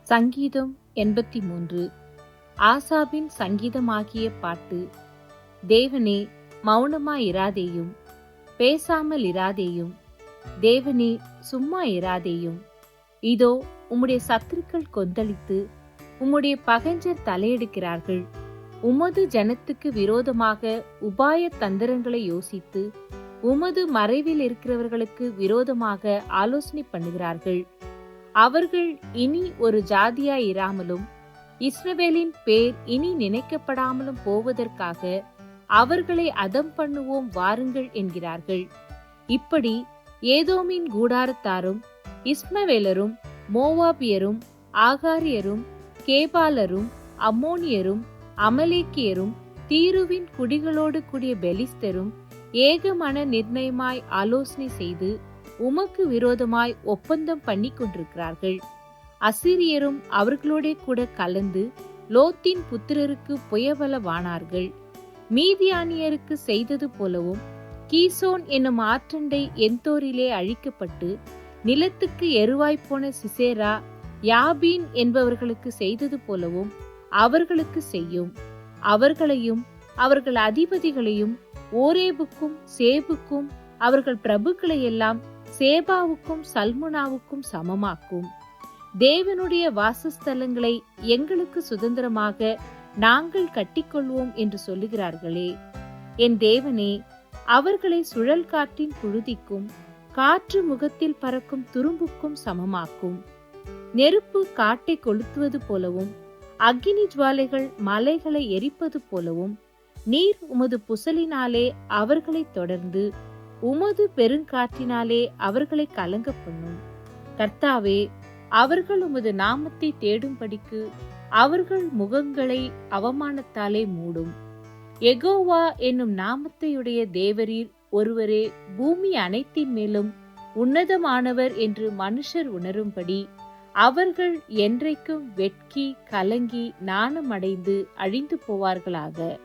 சங்கீதம் 83. ஆசாபின் சங்கீதமாகிய பாட்டு. தேவனே, மௌனமாயிராதேயும், பேசாமல் இராதேயும். தேவனே, சும்மா இராதேயும். இதோ உம்முடைய சத்துருக்கள் கொந்தளித்து உம்முடைய பகைஞர் தலையெடுக்கிறார்கள். உமது ஜனத்துக்கு விரோதமாக உபாய தந்திரங்களை யோசித்து உமது மறைவில் இருக்கிறவர்களுக்கு விரோதமாக ஆலோசனை பண்ணுகிறார்கள். அவர்கள் இனி ஒரு ஜாதியாயிராமலும் இஸ்ரவேலின் பேர் இனி நினைக்கப்படாமலும் போவதற்காக அவர்களை அதம் பண்ணுவோம் வாருங்கள் என்கிறார்கள். இப்படி ஏதோமின் கூடாரத்தாரும் இஸ்மவேலரும் மோவாபியரும் ஆகாரியரும் கேபாலரும் அம்மோனியரும் அமலேக்கியரும் தீருவின் குடிகளோடு கூடிய பெலிஸ்தரும் ஏகமன நிர்ணயமாய் ஆலோசனை செய்து உமக்கு விரோதமாய் ஒப்பந்தம் பண்ணி கொண்டிருக்கிறார்கள். அசீரியரும் அவர்களோட கூட கலந்து லோத்தின் புத்திரருக்கு புயபலவானார்கள். மீதியானியருக்கு செய்தது போலவும் கீசோன் என்னும் ஆற்றண்டை எந்தோரிலே அழிக்கப்பட்டு நிலத்துக்கு எருவாய்ப்போன சிசேரா யாபீன் என்பவர்களுக்கு செய்தது போலவும் அவர்களுக்கு செய்யும். அவர்களையும் அவர்கள் அதிபதிகளையும் ஓரேபுக்கும் சேபுக்கும் அவர்கள் பிரபுக்களை எல்லாம் சேபாவுக்கும் சல்முனாவுக்கும் சமமாக்கும். தேவனுடைய வாசஸ்தலங்களை எங்களுக்கு சுதந்திரமாக நாங்கள் கட்டிக்கொள்வோம் என்று சொல்லுகிறார்களே. என் தேவனே, அவர்களை சுழல் காற்றின் புழுதிக்கும் காற்று முகத்தில் பறக்கும் துரும்புக்கும் சமமாக்கும். நெருப்பு காட்டை கொளுத்துவது போலவும் அக்கினி ஜுவாலைகள் மலைகளை எரிப்பது போலவும் நீர் உமது புசலினாலே அவர்களை தொடர்ந்து உமது பெருங்காற்றினாலே அவர்களை கலங்க பண்ணும். கர்த்தாவே, அவர்கள் உமது நாமத்தை தேடும்படிக்கு அவர்கள் முகங்களை அவமானத்தாலே மூடும். யெகோவா என்னும் நாமத்தையுடைய தேவரீர் ஒருவரே பூமி அனைத்தின் மேலும் உன்னதமானவர் என்று மனுஷர் உணரும்படி அவர்கள் என்றைக்கும் வெட்கி கலங்கி நாணமடைந்து அழிந்து போவார்களாக.